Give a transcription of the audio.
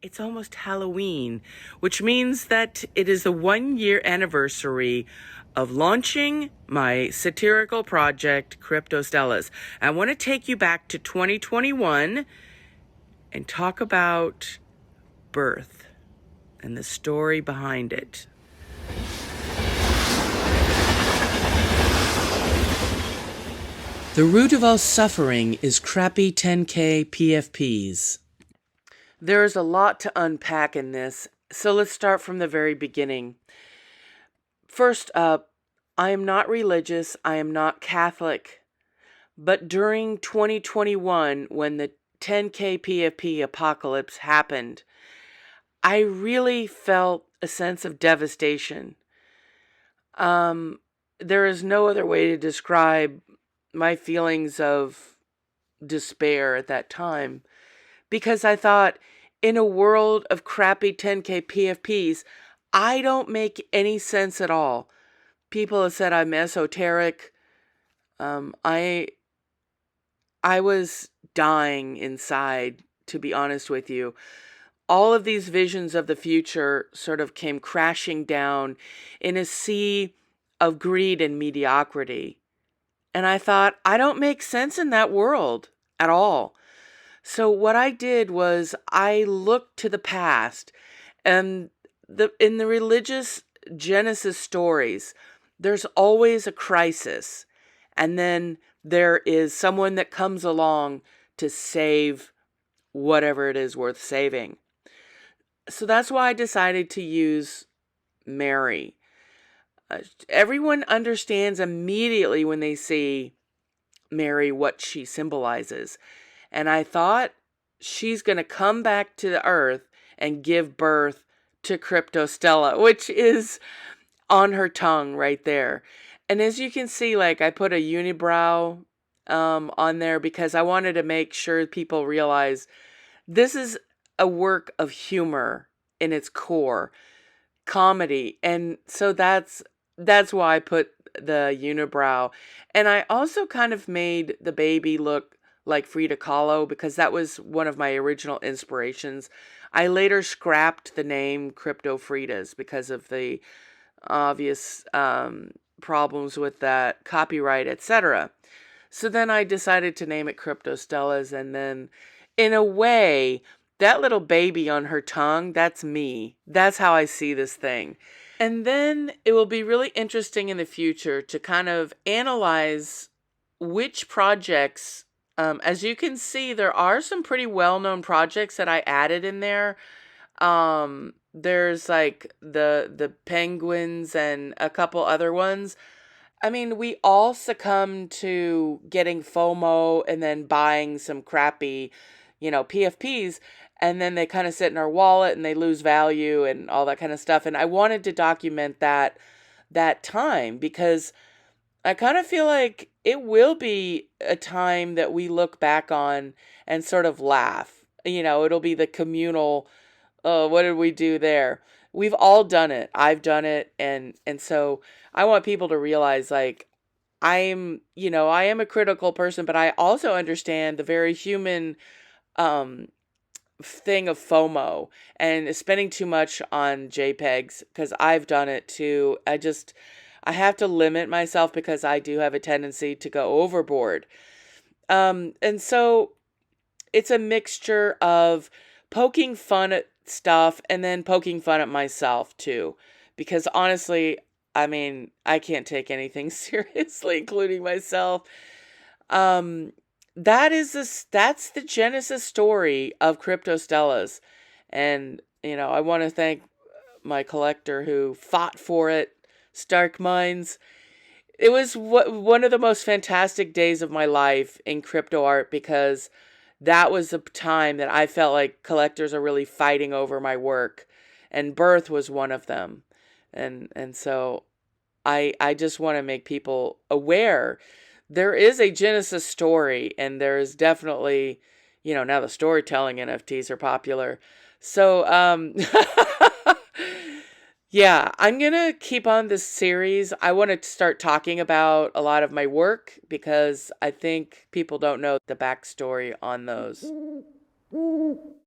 it's almost Halloween, which means that it is the 1 year anniversary of launching my satirical project, CryptoStellas. I want to take you back to 2021 and talk about birth and the story behind it. The root of all suffering is crappy 10K PFPs. There's a lot to unpack in this, so let's start from the very beginning. First up, I am not religious, I am not Catholic, but during 2021, when the 10K PFP apocalypse happened, I really felt a sense of devastation. There is no other way to describe my feelings of despair at that time, because I thought, in a world of crappy 10K PFPs, I don't make any sense at all. People have said I'm esoteric. I was dying inside, to be honest with you. All of these visions of the future sort of came crashing down in a sea of greed and mediocrity. And I thought, I don't make sense in that world at all. So what I did was I looked to the past, and in the religious Genesis stories, there's always a crisis, and then there is someone that comes along to save whatever it is worth saving. So that's why I decided to use Mary. Everyone understands immediately when they see Mary what she symbolizes. And I thought, she's going to come back to the earth and give birth to CryptoStella, which is on her tongue right there. And as you can see, like, I put a unibrow on there because I wanted to make sure people realize this is a work of humor in its core, comedy. And so that's why I put the unibrow. And I also kind of made the baby look like Frida Kahlo because that was one of my original inspirations. I later scrapped the name Crypto Fridas because of the obvious problems with that copyright, etc. So then I decided to name it CryptoStellas, and then in a way, that little baby on her tongue, that's me. That's how I see this thing. And then it will be really interesting in the future to kind of analyze which projects, as you can see, there are some pretty well-known projects that I added in there. There's like the penguins and a couple other ones. I mean, we all succumb to getting FOMO and then buying some crappy, PFPs, and then they kind of sit in our wallet and they lose value and all that kind of stuff. And I wanted to document that time because I kind of feel like it will be a time that we look back on and sort of laugh. It'll be the communal, oh, what did we do there? We've all done it. I've done it. And so I want people to realize, like, I am a critical person, but I also understand the very human thing of FOMO and spending too much on JPEGs, because I've done it too. I have to limit myself because I do have a tendency to go overboard. And so it's a mixture of poking fun at stuff and then poking fun at myself too. Because honestly, I mean, I can't take anything seriously, including myself. That's the Genesis story of CryptoStellas. And, I want to thank my collector who fought for it, Stark Minds. It was one of the most fantastic days of my life in crypto art, because that was the time that I felt like collectors are really fighting over my work, and birth was one of them. And so I just want to make people aware there is a Genesis story, and there is definitely, now the storytelling NFTs are popular. So, yeah, I'm going to keep on this series. I want to start talking about a lot of my work because I think people don't know the backstory on those.